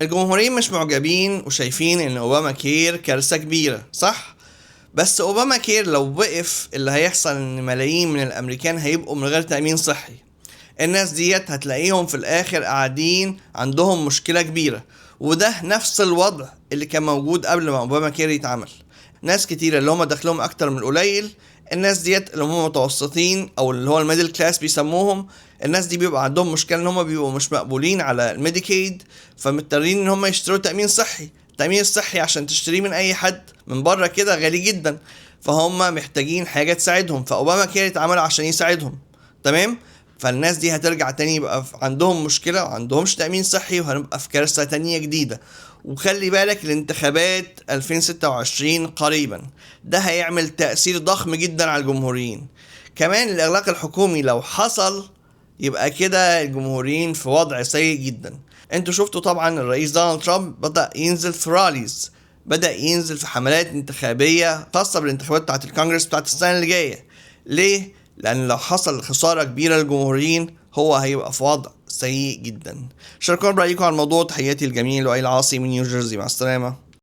الجمهوريين مش معجبين وشايفين ان اوباما كير كارثة كبيرة، صح؟ بس اوباما كير لو وقف اللي هيحصل ان ملايين من الامريكان هيبقوا من غير تأمين صحي. الناس ديت هتلاقيهم في الاخر قاعدين عندهم مشكلة كبيرة، وده نفس الوضع اللي كان موجود قبل ما اوباما كير يتعمل. ناس كتيرة اللي هم دخلهم اكتر من القليل، الناس ديت اللي هم متوسطين او اللي هو الميدل كلاس بيسموهم، الناس دي بيبقى عندهم مشكلة ان هم بيبقوا مش مقبولين على الميديكيد، فمضطرين ان هم يشتروا تأمين صحي. التأمين الصحي عشان تشتريه من اي حد من بره كده غالي جدا، فهم محتاجين حاجة تساعدهم، فأوباما كير اتعمل عشان يساعدهم. تمام. فالناس دي هترجع تاني يبقى عندهم مشكلة وعندهمش تأمين صحي، وهنبقى في كارثة تانية جديدة. وخلي بالك الانتخابات 2026 قريبا، ده هيعمل تأثير ضخم جدا على الجمهوريين. كمان الإغلاق الحكومي لو حصل، يبقى كده الجمهوريين في وضع سيء جدا. انتوا شفتوا طبعا الرئيس دونالد ترامب بدأ ينزل في راليز، بدأ ينزل في حملات انتخابية خاصة بالانتخابات بتاعت الكونجرس بتاعت السنة اللي جاية. ليه؟ لأن لو حصل خسارة كبيرة للجمهوريين هو هيبقى في وضع سيء جدا. شاركونا برأيكم على الموضوع. تحياتي الجميل وائل عاصي من نيوجيرسي، مع السلامة.